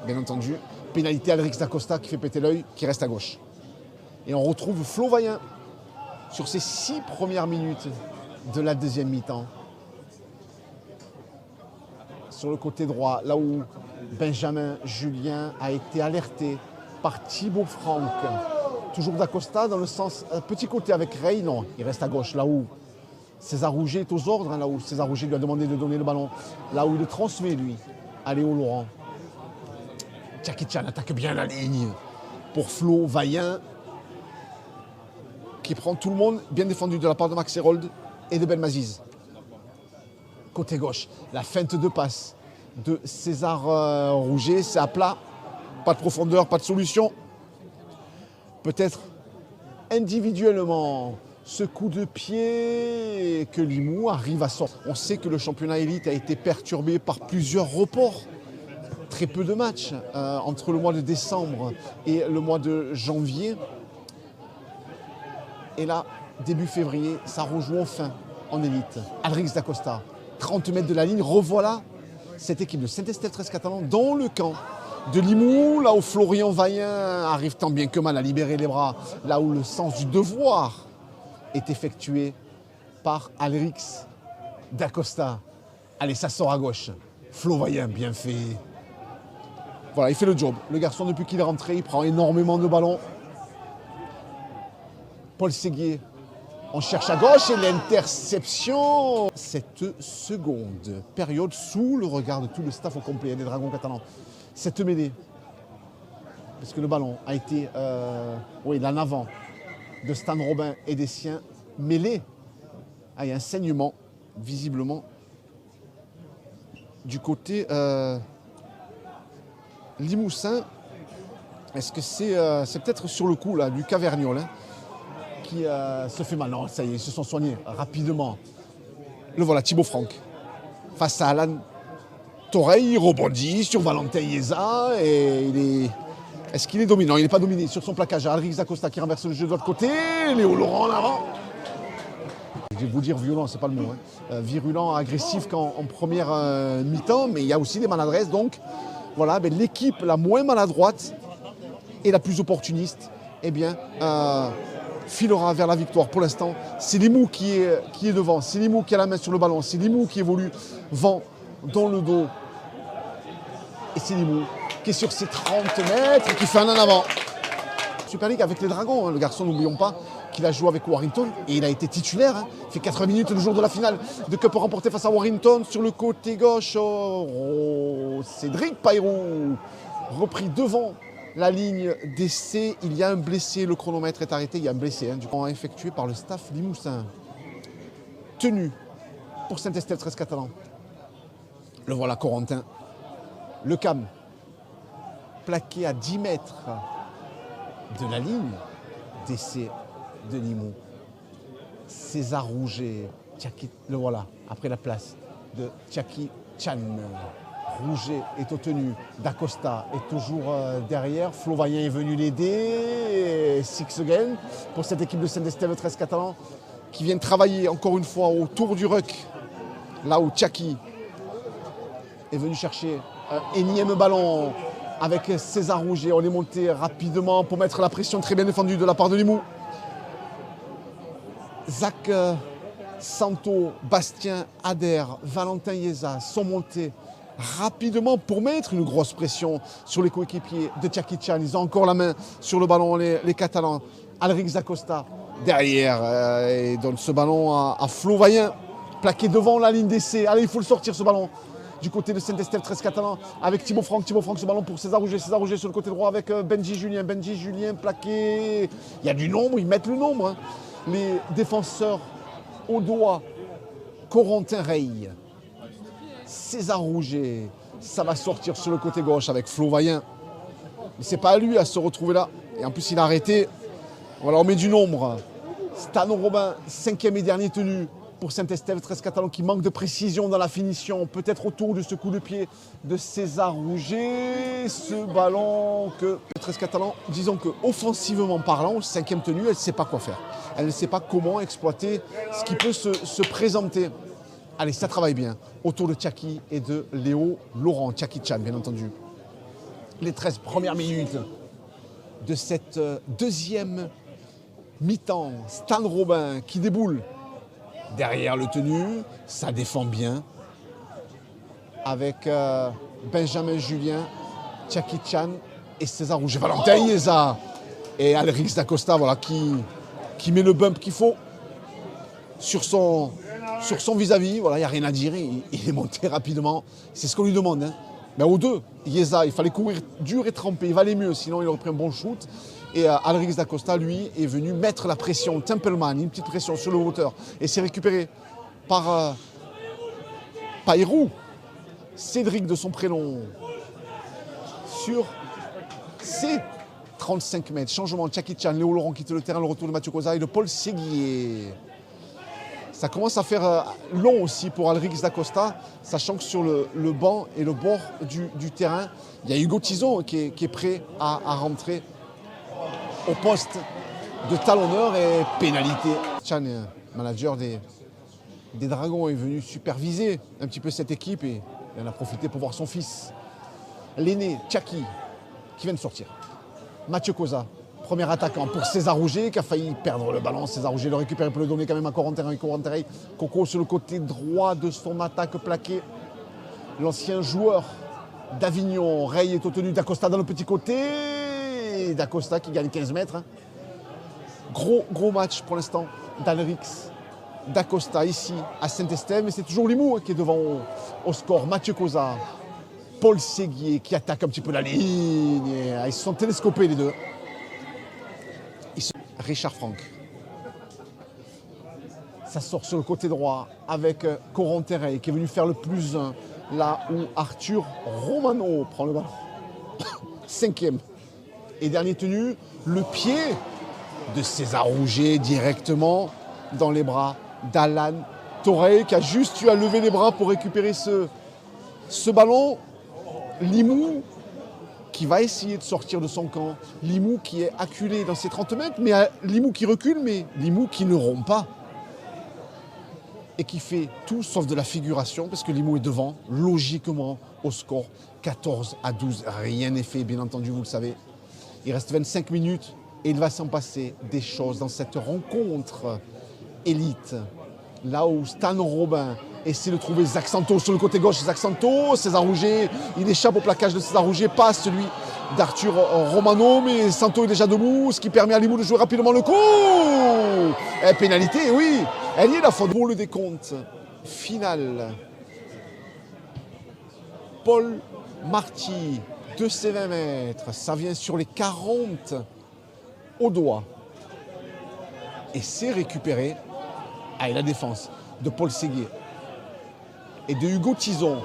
bien entendu. Pénalité Alrix Dacosta qui fait péter l'œil, qui reste à gauche. Et on retrouve Flo Vaillant sur ces 6 premières minutes de la deuxième mi-temps. Sur le côté droit, là où Benjamin Julien a été alerté par Thibaut Franck. Toujours Dacosta dans le sens petit côté avec Rey, non, il reste à gauche, là où César Rouget est aux ordres, hein, là où César Rouget lui a demandé de donner le ballon, là où il le transmet lui, à Léo Laurent. Jackie Chan attaque bien la ligne pour Flo Vaillant, qui prend tout le monde, bien défendu de la part de Max Hérold et de Belmaziz. Côté gauche, la feinte de passe de César Rouget, c'est à plat, pas de profondeur, pas de solution. Peut-être individuellement, ce coup de pied que Limoux arrive à sortir. On sait que le championnat élite a été perturbé par plusieurs reports. Très peu de matchs entre le mois de décembre et le mois de janvier. Et là, début février, ça rejoue enfin en élite. Alrix Dacosta, 30 mètres de la ligne, revoilà cette équipe de Saint-Estève 13 catalan dans le camp de Limoux, là où Florian Vaillant arrive tant bien que mal à libérer les bras, là où le sens du devoir est effectué par Alrix Dacosta. Allez, ça sort à gauche. Flo Vaillant, bien fait. Voilà, il fait le job. Le garçon, depuis qu'il est rentré, il prend énormément de ballons. Paul Séguier, on cherche à gauche et l'interception. Cette seconde période sous le regard de tout le staff au complet des Dragons catalans. Cette mêlée parce que le ballon a été en avant de Stan Robin et des siens, mêlé à un saignement, visiblement, du côté Limousin. Est-ce que c'est peut-être sur le coup là, du Caverniol qui se fait mal? Non, ça y est, ils se sont soignés rapidement. Le voilà, Thibaut Franck, face à Alan Toreil, il rebondit sur Valentin Yeza et il est... Est-ce qu'il est dominant? Il n'est pas dominé sur son plaquage. Alrix Acosta qui renverse le jeu de l'autre côté. Léo Laurent en avant. Je vais vous dire violent, c'est pas le mot. Virulent, agressif qu'en première mi-temps, mais il y a aussi des maladresses. Donc voilà, l'équipe la moins maladroite et la plus opportuniste, filera vers la victoire. Pour l'instant, c'est Limoux qui est devant. C'est Limoux qui a la main sur le ballon. C'est Limoux qui évolue vent dans le dos. Et c'est Limoux qui est sur ses 30 mètres et qui fait un en avant. Super League avec les Dragons, le garçon, n'oublions pas qu'il a joué avec Warrington et il a été titulaire. Il fait 80 minutes le jour de la finale de Cup remportée face à Warrington. Sur le côté gauche, Cédric Payrou, repris devant la ligne d'essai. Il y a un blessé, le chronomètre est arrêté. Il y a un blessé du coup effectué par le staff limousin. Tenu pour Saint-Estève 13 catalan. Le voilà Corentin. Le Cam, plaqué à 10 mètres de la ligne d'essai de Limoux. César Rouget, le voilà, après la place de Tchaki Chan. Rouget est au tenu, D'Acosta est toujours derrière, Flo Vaillant est venu l'aider, Six again pour cette équipe de Saint-Estève 13 catalan qui vient travailler encore une fois autour du ruck, là où Tchaki est venu chercher un énième ballon avec César Rouget. On est monté rapidement pour mettre la pression très bien défendue de la part de Limoux. Zach Santo, Bastien Ader, Valentin Yeza sont montés rapidement pour mettre une grosse pression sur les coéquipiers de Tchaki Chan. Ils ont encore la main sur le ballon, les Catalans. Alrix Acosta derrière et donne ce ballon à Flo Vaillant, plaqué devant la ligne d'essai. Allez, il faut le sortir ce ballon. Du côté de Saint-Estève 13 catalan avec Thibaut Franck, ce ballon pour César Rouget sur le côté droit avec Benji Julien plaqué. Il y a du nombre, ils mettent le nombre. Les défenseurs au doigt, Corentin Rey, César Rouget, ça va sortir sur le côté gauche avec Flo Vaillant. Mais c'est pas à lui à se retrouver là. Et en plus il a arrêté. Voilà, on met du nombre. Stan Robin, 5e et dernier tenu pour Saint-Estève 13 catalan qui manque de précision dans la finition, peut-être autour de ce coup de pied de César Rouget. Ce ballon que 13 catalan, disons que offensivement parlant, 5e tenue, elle ne sait pas quoi faire. Elle ne sait pas comment exploiter ce qui peut se présenter. Allez, ça travaille bien autour de Tchaki et de Léo Laurent, Tchaki Chan bien entendu. Les 13 premières minutes de cette deuxième mi-temps, Stan Robin qui déboule derrière le tenu, ça défend bien avec Benjamin Julien, Tchaki Chan et César Rouget. Valentin Yeza et Alrix D'Acosta voilà, qui met le bump qu'il faut sur son vis-à-vis. Voilà, il n'y a rien à dire, il est monté rapidement. C'est ce qu'on lui demande. Mais aux deux, Yeza, il fallait courir dur et tremper, il valait mieux, sinon il aurait pris un bon shoot. Et Alrix D'Acosta, lui, est venu mettre la pression. Templeman, une petite pression sur le hauteur. Et c'est récupéré par Payrou. Cédric de son prénom. Sur ses 35 mètres. Changement, Tchaki Chan, Léo Laurent quitte le terrain, le retour de Mathieu Koza et de Paul Séguier. Ça commence à faire long aussi pour Alrix D'Acosta, sachant que sur le banc et le bord du terrain, il y a Hugo Tison qui est prêt à rentrer au poste de talonneur et pénalité. Chan, manager des Dragons, est venu superviser un petit peu cette équipe et il en a profité pour voir son fils, l'aîné Tchaki, qui vient de sortir. Mathieu Koza, premier attaquant pour César Rouget qui a failli perdre le ballon. César Rouget le récupère pour le donner quand même à Corentin Rey. Coco sur le côté droit de son attaque plaqué. L'ancien joueur d'Avignon. Rey est au tenu d'Acosta dans le petit côté. D'Acosta qui gagne 15 mètres. Gros match pour l'instant d'Alrix D'Acosta ici à Saint-Estève. Mais c'est toujours Limoux qui est devant au score. Mathieu Koza Paul Séguier qui attaque un petit peu la ligne. Ils se sont télescopés les deux. Richard Franck. Ça sort sur le côté droit avec Coron Terreil qui est venu faire le +1. Là où Arthur Romano prend le ballon. 5e. Et dernier tenu, le pied de César Rouget directement dans les bras d'Alan Torreil qui a juste eu à lever les bras pour récupérer ce ballon. Limoux qui va essayer de sortir de son camp. Limoux qui est acculé dans ses 30 mètres, mais Limoux qui recule, mais Limoux qui ne rompt pas. Et qui fait tout sauf de la figuration, parce que Limoux est devant, logiquement, au score 14-12. Rien n'est fait, bien entendu, vous le savez. Il reste 25 minutes et il va s'en passer des choses dans cette rencontre élite. Là où Stan Robin essaie de trouver Zach Santos sur le côté gauche. Zach Santos, César Rouget, il échappe au plaquage de César Rouget, pas celui d'Arthur Romano, mais Santos est déjà debout, ce qui permet à Limoux de jouer rapidement le coup. Et pénalité, oui, elle y est la faute. Pour le décompte final, Paul Marty, de ses 20 mètres, ça vient sur les 40 au doigt. Et c'est récupéré. Ah, et la défense de Paul Séguier et de Hugo Tison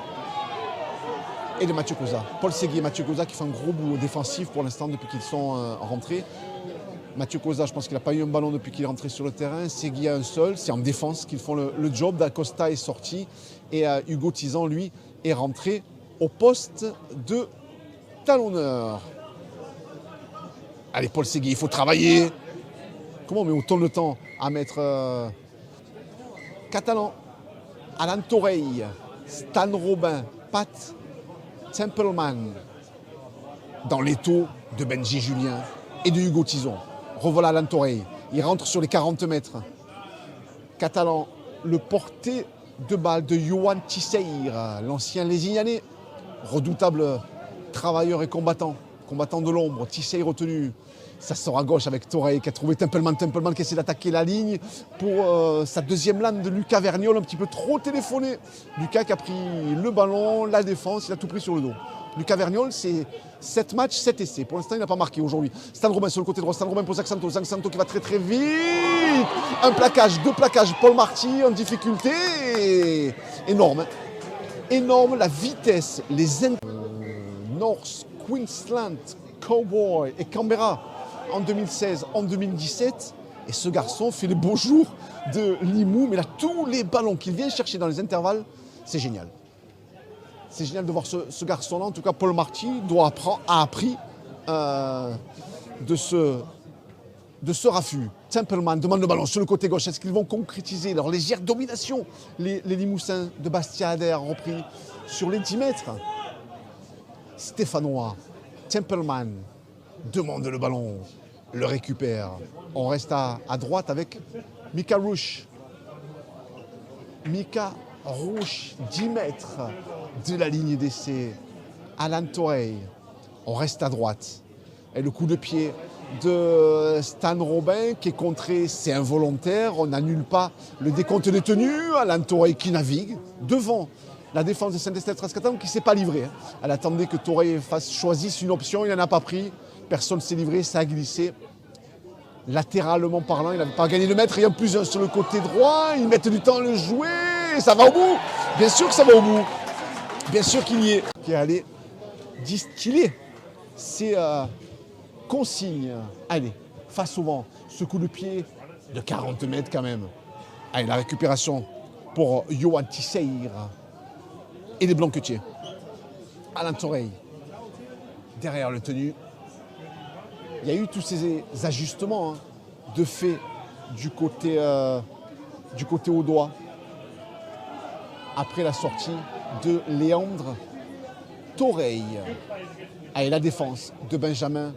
et de Mathieu Koza. Paul Séguier et Mathieu Koza qui font un gros boulot défensif pour l'instant depuis qu'ils sont rentrés. Mathieu Koza, je pense qu'il n'a pas eu un ballon depuis qu'il est rentré sur le terrain. Séguier un seul, c'est en défense qu'ils font le job. D'Acosta est sorti et Hugo Tison, lui, est rentré au poste de talonneur. Allez, Paul Séguier, il faut travailler. Comment on met autant de temps à mettre Catalan, Alan Torreil, Stan Robin, Pat Templeman dans l'étau de Benji Julien et de Hugo Tison. Revoilà Alan Torreil. Il rentre sur les 40 mètres. Catalan, le porté de balle de Johan Tisseir, l'ancien Lézignanais, redoutable travailleur et combattant de l'ombre. Tisseir retenu. Ça sort à gauche avec Torreil qui a trouvé Templeman qui essaie d'attaquer la ligne pour sa deuxième lame de Lucas Vergnol, un petit peu trop téléphoné. Lucas qui a pris le ballon, la défense, il a tout pris sur le dos. Lucas Vergnol, c'est 7 matchs, 7 essais. Pour l'instant, il n'a pas marqué aujourd'hui. Stan Robin sur le côté droit, Stan Robin pour Zach Santos. Zach Santos qui va très très vite. Un plaquage, 2 plaquages. Paul Marty en difficulté. Énorme. Énorme la vitesse. Les North Queensland Cowboys et Canberra en 2016, en 2017. Et ce garçon fait les beaux jours de Limoux. Mais là, tous les ballons qu'il vient chercher dans les intervalles, c'est génial. C'est génial de voir ce garçon-là. En tout cas, Paul Marty a appris de ce raffut. Templeman demande le ballon sur le côté gauche. Est-ce qu'ils vont concrétiser leur légère domination? Les Limoussins de Bastia Adair repris sur les 10 mètres. Stéphanois, Templeman demande le ballon, le récupère. On reste à droite avec Mika Rouch. Mika Rouch, 10 mètres de la ligne d'essai. Alan Torreil, on reste à droite. Et le coup de pied de Stan Robin qui est contré, c'est involontaire. On n'annule pas le décompte des tenues. Alan Torreil qui navigue devant la défense de Saint-Estève-Trescatan qui ne s'est pas livrée. Elle attendait que Torreil choisisse une option, il n'en a pas pris. Personne ne s'est livré, ça a glissé. Latéralement parlant, il n'avait pas gagné le mètre. Et en plus, sur le côté droit, ils mettent du temps à le jouer. Ça va au bout. Bien sûr que ça va au bout. Bien sûr qu'il y est. Qui est allé distiller ses consignes. Allez, face au vent. Ce coup de pied de 40 mètres quand même. Allez, la récupération pour Johan Tisseir. Et les Blanquetiers. Alan Torreil. Derrière le tenu. Il y a eu tous ces ajustements de fait du côté au doigt après la sortie de Léandre Torreil. Et la défense de Benjamin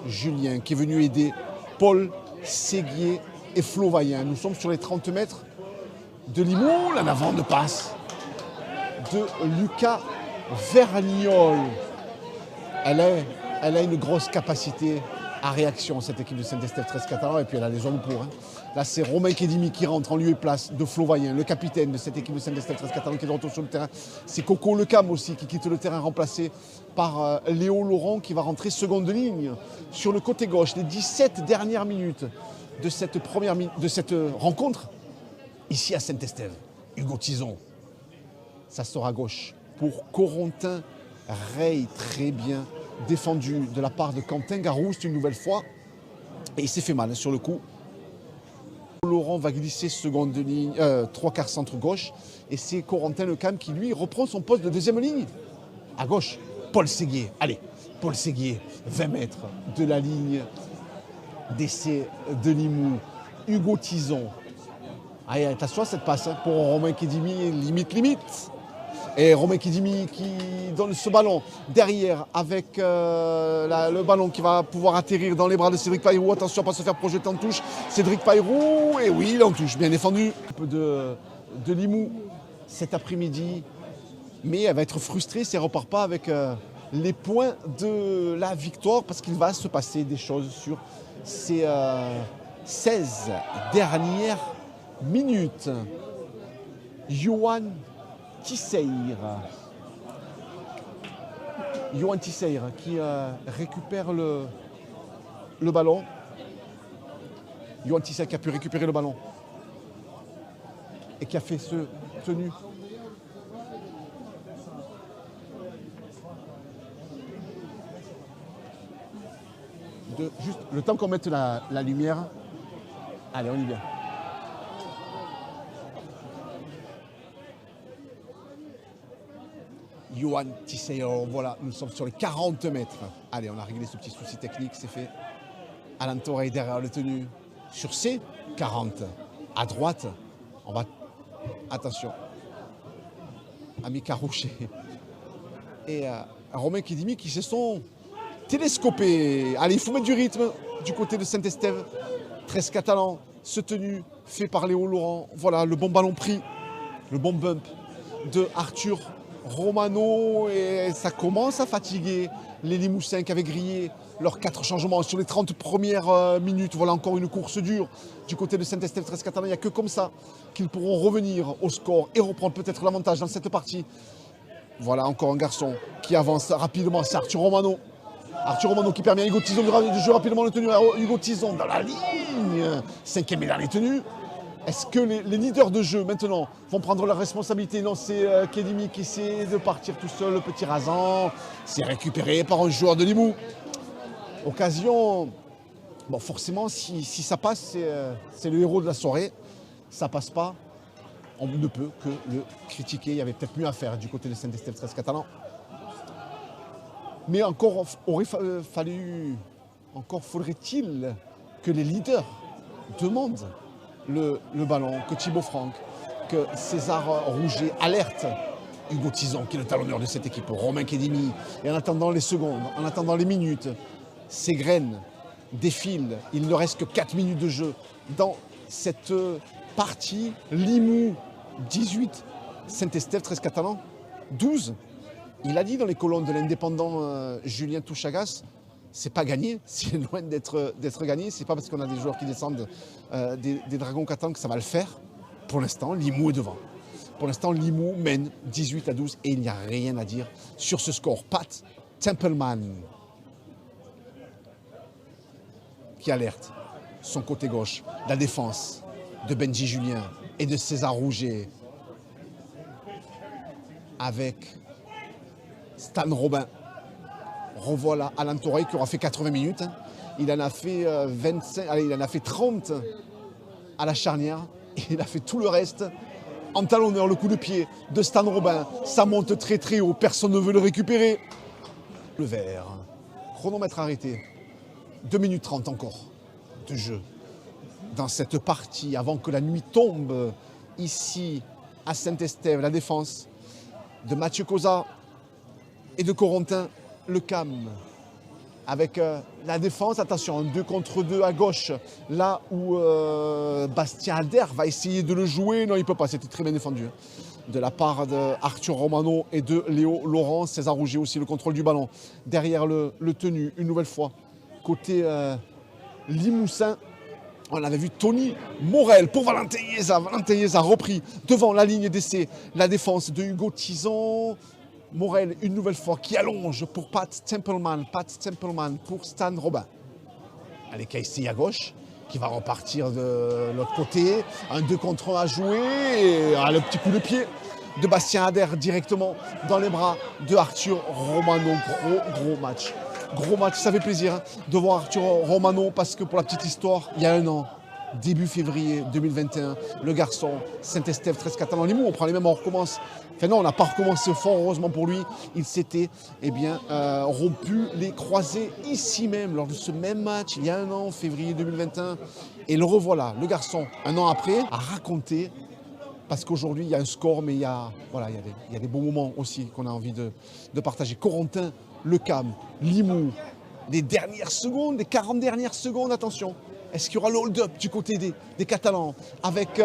Julien qui est venu aider Paul Séguier et Flo Vaillant. Nous sommes sur les 30 mètres de Limoux. En avant de passe de Lucas Vergnol. Elle a une grosse capacité à réaction, cette équipe de Saint-Estève-Trescatan, et puis elle a les hommes pour. Là, c'est Romain Kedimi qui rentre en lieu et place de Flo Vaillant, le capitaine de cette équipe de Saint-Estève 13 Catalan qui est de retour sur le terrain. C'est Coco Lecam aussi qui quitte le terrain, remplacé par Léo Laurent qui va rentrer seconde ligne sur le côté gauche. Les 17 dernières minutes de cette rencontre, ici à Saint-Estève. Hugo Tison, ça sort à gauche pour Corentin Rey, très bien défendu de la part de Quentin Garouste une nouvelle fois. Et il s'est fait mal sur le coup. Laurent va glisser seconde ligne, trois quarts centre gauche. Et c'est Corentin Lecam qui, lui, reprend son poste de deuxième ligne. À gauche, Paul Séguier. Allez, Paul Séguier, 20 mètres de la ligne d'essai de Limoux. Hugo Tison. Allez, attention à cette passe hein, pour Romain Kedimi, limite. Et Romain Kedimi qui donne ce ballon derrière avec le ballon qui va pouvoir atterrir dans les bras de Cédric Payrou. Attention à ne pas se faire projeter en touche. Cédric Payrou, et oui, il est en touche, bien défendu. Un peu de Limoux cet après-midi, mais elle va être frustrée si elle ne repart pas avec les points de la victoire parce qu'il va se passer des choses sur ces 16 dernières minutes. Johan Tisseire qui récupère le ballon. Johan Tisseire qui a pu récupérer le ballon et qui a fait ce tenu. Juste le temps qu'on mette la lumière. Allez, on y vient. Johan Tisseire, voilà, nous sommes sur les 40 mètres. Allez, on a réglé ce petit souci technique, c'est fait. Alain Torre derrière le tenu sur ces 40. À droite, on va... Attention. Amika Rocher et Romain Kedimi qui se sont télescopés. Allez, il faut mettre du rythme du côté de Saint-Estève. 13 Catalans, ce tenu fait par Léo Laurent. Voilà, le bon ballon pris, le bon bump de Arthur Romano, et ça commence à fatiguer les Limoussins qui avaient grillé leurs 4 changements sur les 30 premières minutes. Voilà encore une course dure du côté de Saint-Estève 13 Catalan. Il n'y a que comme ça qu'ils pourront revenir au score et reprendre peut-être l'avantage dans cette partie. Voilà encore un garçon qui avance rapidement, c'est Arthur Romano. Arthur Romano qui permet à Hugo Tison de jouer rapidement le tenu. Hugo Tison dans la ligne, 5e et dernier tenu. Est-ce que les leaders de jeu maintenant vont prendre la responsabilité? Non, c'est Kedimi qui essaie de partir tout seul, le petit rasant. C'est récupéré par un joueur de Limoux. Occasion, bon forcément si ça passe, c'est le héros de la soirée. Ça passe pas, on ne peut que le critiquer. Il y avait peut-être mieux à faire du côté de Saint-Estève 13 Catalan. Mais encore faudrait-il que les leaders demandent le ballon, que Thibaut Franck, que César Rouget alerte Hugo Tison, qui est le talonneur de cette équipe, Romain Kedimi. Et en attendant les secondes, en attendant les minutes, ces graines défilent. Il ne reste que 4 minutes de jeu dans cette partie. Limoux 18, Saint-Estève 13 Catalan 12. Il a dit dans les colonnes de l'indépendant Julien Touchagas, c'est pas gagné, c'est loin d'être gagné. C'est pas parce qu'on a des joueurs qui descendent des Dragons Catalans que ça va le faire. Pour l'instant, Limoux est devant. Pour l'instant, Limoux mène 18-12 et il n'y a rien à dire sur ce score. Pat Templeman qui alerte son côté gauche, la défense de Benji Julien et de César Rouget avec Stan Robin. Revoilà Alain Torre qui aura fait 80 minutes. Il en a fait 25, allez, il en a fait 30 à la charnière. Et il a fait tout le reste en talonneur. Le coup de pied de Stan Robin. Ça monte très très haut. Personne ne veut le récupérer. Le vert. Chronomètre arrêté. 2 minutes 30 encore de jeu dans cette partie avant que la nuit tombe ici à Saint-Estève. La défense de Mathieu Cosa et de Corentin Lecam avec la défense, attention, 2 contre 2 à gauche, là où Bastien Alder va essayer de le jouer. Non, il ne peut pas, c'était très bien défendu de la part d'Arthur Romano et de Léo Laurent. César Rouget aussi, le contrôle du ballon derrière le tenu, une nouvelle fois, côté Limousin. On avait vu Tony Morel pour Valentin Chiesa. Valentin Chiesa repris devant la ligne d'essai. La défense de Hugo Tison. Morel, une nouvelle fois, qui allonge pour Pat Templeman. Pat Templeman pour Stan Robin. Allez, Casey à gauche, qui va repartir de l'autre côté. Un 2 contre 1 à jouer. Et le petit coup de pied de Bastien Hader directement dans les bras de Arthur Romano. Gros match. Gros match, ça fait plaisir hein, de voir Arthur Romano parce que pour la petite histoire, il y a un an, début février 2021, le garçon Saint-Estève 13 Catalan Limoux, on prend les mêmes, on recommence. Enfin non, on n'a pas recommencé fort, heureusement pour lui. Il s'était rompu les croisés ici même, lors de ce même match, il y a un an, février 2021. Et le revoilà, le garçon, un an après, a raconté, parce qu'aujourd'hui, il y a un score, mais il y a des beaux moments aussi qu'on a envie de partager. Corentin Lecam, Limoux, les dernières secondes, les 40 dernières secondes, attention. Est-ce qu'il y aura le hold-up du côté des Catalans avec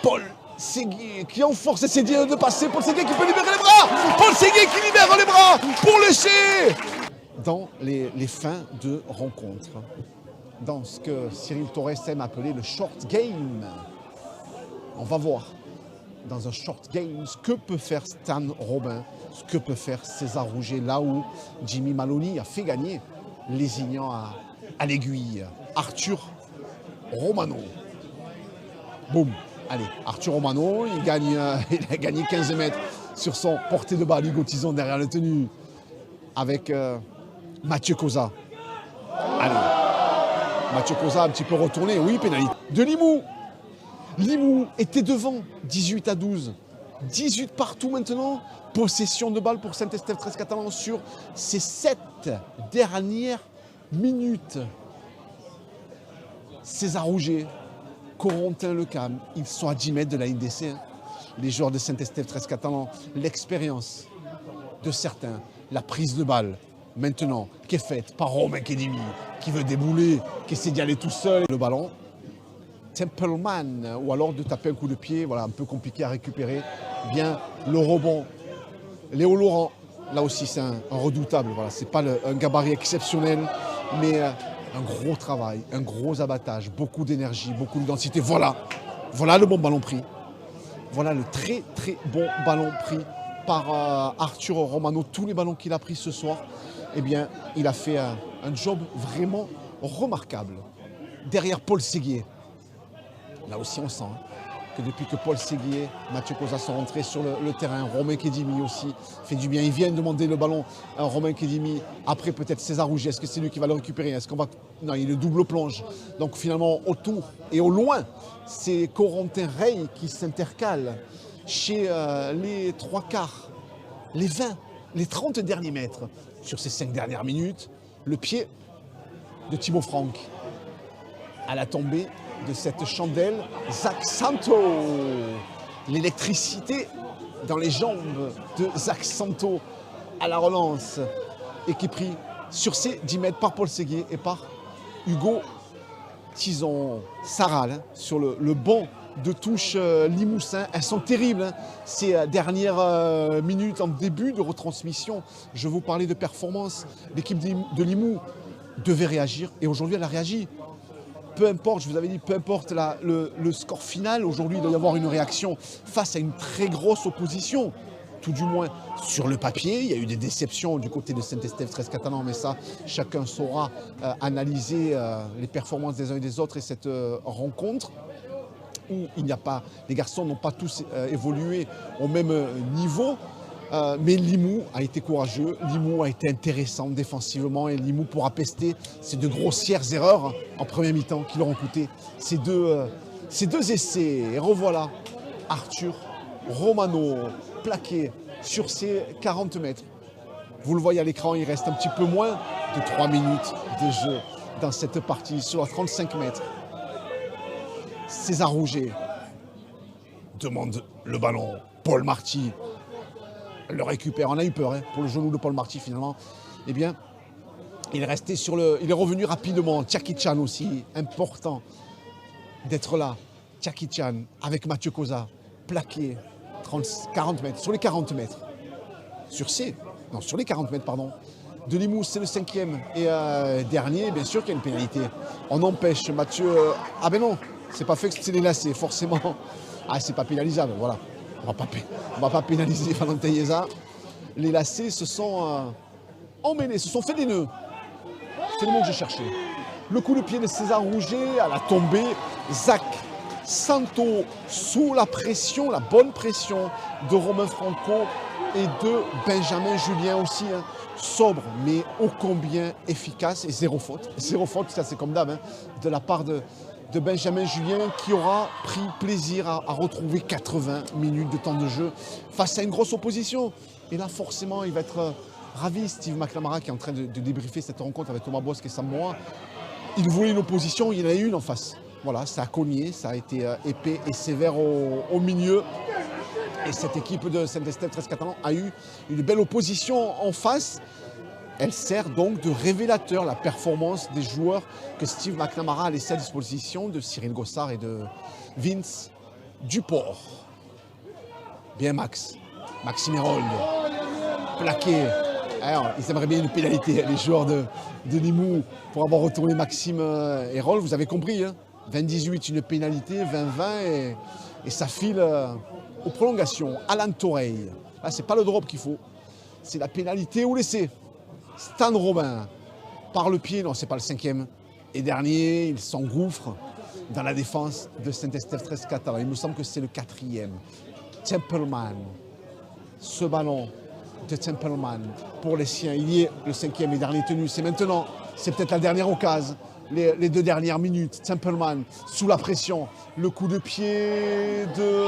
Paul Séguier qui enforce Séguier de passer. Paul Séguier qui peut libérer les bras. Paul Séguier qui libère les bras pour laisser. Dans les fins de rencontre, dans ce que Cyril Torres aime appeler le short game, on va voir dans un short game ce que peut faire Stan Robin, ce que peut faire César Rouget, là où Jimmy Maloney a fait gagner Lézignan à l'aiguille. Arthur Romano. Boum. Allez, Arthur Romano, il a gagné 15 mètres sur son portée de balle. Hugo Tison derrière le tenu avec Mathieu Cosa. Allez, Mathieu Cosa un petit peu retourné. Oui, pénalité de Limoux. Limoux était devant, 18 à 12. 18 partout maintenant. Possession de balle pour Saint-Estève 13 Catalan sur ces 7 dernières minutes. César Rouget, Corentin Lecam, ils sont à 10 mètres de la ligne d'essai. Les joueurs de Saint-Estève 13 Catalan, l'expérience de certains, la prise de balle maintenant qui est faite par Romain Kedimi, qui veut débouler, qui essaie d'y aller tout seul. Le ballon, Templeman, ou alors de taper un coup de pied, voilà, un peu compliqué à récupérer. Bien le rebond, Léo Laurent, là aussi c'est un redoutable, voilà, c'est pas un gabarit exceptionnel, mais un gros travail, un gros abattage, beaucoup d'énergie, beaucoup d'identité. Voilà le bon ballon pris. Voilà le très très bon ballon pris par Arthur Romano. Tous les ballons qu'il a pris ce soir, eh bien, il a fait un job vraiment remarquable. Derrière Paul Séguier, là aussi on sent que depuis que Paul Séguier, Mathieu Cosa sont rentrés sur le terrain, Romain Kedimi aussi fait du bien. Il vient demander le ballon à Romain Kedimi. Après peut-être César Rouget, est-ce que c'est lui qui va le récupérer? Est-ce qu'on va... Non, il est le double plonge. Donc finalement autour et au loin, c'est Corentin Rey qui s'intercale chez les 3 quarts, les 20, les 30 derniers mètres. Sur ces 5 dernières minutes, le pied de Thibaut Franck à la tombée de cette chandelle, Zach Santo. L'électricité dans les jambes de Zach Santo à la relance et qui est pris sur ces 10 mètres par Paul Séguier et par Hugo Tison. Saral hein, sur le banc de touche Limousin. Elles sont terribles hein, ces dernières minutes en début de retransmission. Je vous parlais de performance. L'équipe de Limoux devait réagir et aujourd'hui elle a réagi. Peu importe, je vous avais dit, peu importe le score final, aujourd'hui il doit y avoir une réaction face à une très grosse opposition. Tout du moins sur le papier, il y a eu des déceptions du côté de Saint-Estève 13 Catalan, mais ça, chacun saura analyser les performances des uns et des autres et cette rencontre où il n'y a pas, les garçons n'ont pas tous évolué au même niveau. Mais Limoux a été courageux, Limoux a été intéressant défensivement et Limoux pourra pester ces 2 grossières erreurs en première mi-temps qui leur ont coûté ces deux essais. Et revoilà Arthur Romano plaqué sur ces 40 mètres. Vous le voyez à l'écran, il reste un petit peu moins de 3 minutes de jeu dans cette partie sur la 35 mètres. César Rouget demande le ballon, Paul Marty le récupère. On a eu peur hein, pour le genou de Paul Marty finalement. Eh bien, il est resté il est revenu rapidement. Tchaki-Chan aussi, important d'être là. Tchaki-Chan avec Mathieu Cosa, plaqué 40 mètres, sur les 40 mètres. Sur les 40 mètres, pardon. de Limoux, c'est le 5e. Et dernier, bien sûr qu'il y a une pénalité. On empêche Mathieu... ah ben non, c'est pas fait que c'est les lacets, forcément. Ah, c'est pas pénalisable, voilà. On va pas pénaliser Valentin Chiesa. Les lacets se sont emmêlés, se sont fait des nœuds. C'est le mot que j'ai cherché. Le coup de pied de César Rouget à la tombée. Zach Santo sous la pression, la bonne pression de Romain Franco et de Benjamin Julien aussi. Hein. Sobre, mais ô combien efficace et zéro faute. Zéro faute, ça c'est comme d'hab, hein, de la part de Benjamin Julien qui aura pris plaisir à retrouver 80 minutes de temps de jeu face à une grosse opposition. Et là, forcément, il va être ravi, Steve McNamara, qui est en train de débriefer cette rencontre avec Thomas Bosque et Sam Moa. Il voulait une opposition, il y en a eu une en face. Voilà, ça a cogné, ça a été épais et sévère au milieu. Et cette équipe de Saint-Estève 13 Catalan a eu une belle opposition en face. Elle sert donc de révélateur, la performance des joueurs que Steve McNamara a laissé à disposition de Cyril Gossard et de Vince Duport. Bien Maxime Hérold, plaqué. Alors, ils aimeraient bien une pénalité, les joueurs de Limoux, pour avoir retourné Maxime Hérold. Vous avez compris, hein, 20-18, une pénalité, 20-20 et ça file aux prolongations. Alan Toreil, là, c'est pas le drop qu'il faut, c'est la pénalité ou l'essai. Stan Robin, par le pied, non, c'est pas le 5e. Et dernier, il s'engouffre dans la défense de Saint-Estève 13 Catalan. Il me semble que c'est le 4e. Templeman, ce ballon de Templeman pour les siens. Il y est, le 5e et dernier tenu. C'est maintenant, c'est peut-être la dernière occasion. Les 2 dernières minutes. Templeman, sous la pression. Le coup de pied de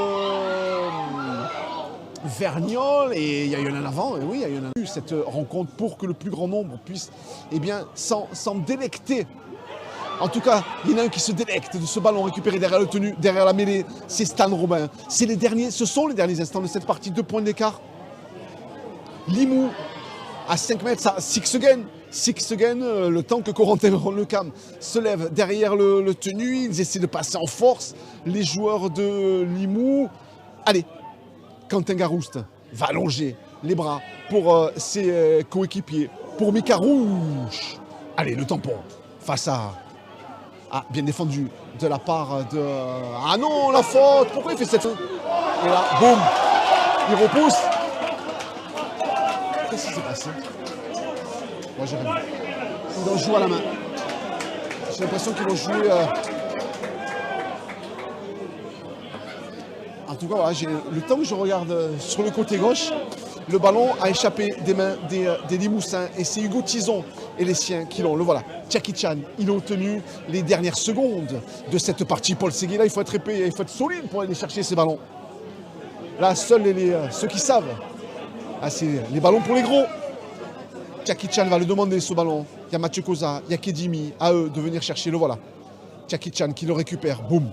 Vergnol, et il y a eu un avant, et oui, il y a eu cette rencontre pour que le plus grand nombre puisse s'en délecter. En tout cas, il y en a un qui se délecte de ce ballon récupéré derrière le tenu, derrière la mêlée, c'est Stan Robin. Ce sont les derniers instants de cette partie, 2 points d'écart. Limoux à 5 mètres, ça, Six again, le temps que Corentin Lecam se lève derrière le tenu, ils essaient de passer en force, les joueurs de Limoux. Allez, Quentin Garouste va allonger les bras pour ses coéquipiers, pour Mika Rouge. Allez, le tampon face à... Ah, bien défendu de la part de... Ah non, la faute. Pourquoi il fait cette... Et là, boum, il repousse. Qu'est-ce qui s'est passé? Moi, j'ai rien vu. Ils ont joué à la main. J'ai l'impression qu'ils vont jouer... En tout cas, voilà, le temps que je regarde sur le côté gauche, le ballon a échappé des mains des Limoussins. Et c'est Hugo Tison et les siens qui l'ont. Le voilà. Jackie Chan, ils ont tenu les dernières secondes de cette partie. Paul Seguela, il faut être épais, il faut être solide pour aller chercher ces ballons. Là, seuls ceux qui savent. Ah, c'est les ballons pour les gros. Jackie Chan va le demander, ce ballon. Il y a Mathieu Koza, il y a Kedimi, à eux de venir chercher. Le voilà. Jackie Chan qui le récupère. Boum.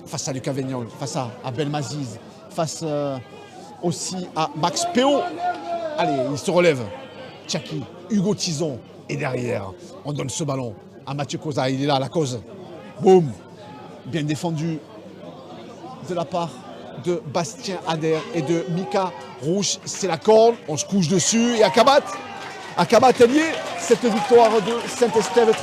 Face à Lucas Vignol, face à Belmaziz, face aussi à Max Péo. Allez, il se relève. Tchaki, Hugo Tison. Et derrière, on donne ce ballon à Mathieu Koza. Il est là, la cause. Boum. Bien défendu de la part de Bastien Ader et de Mika Rouge. C'est la corde. On se couche dessus. Et Akabat, elle y est. Cette victoire de Saint-Estève 13.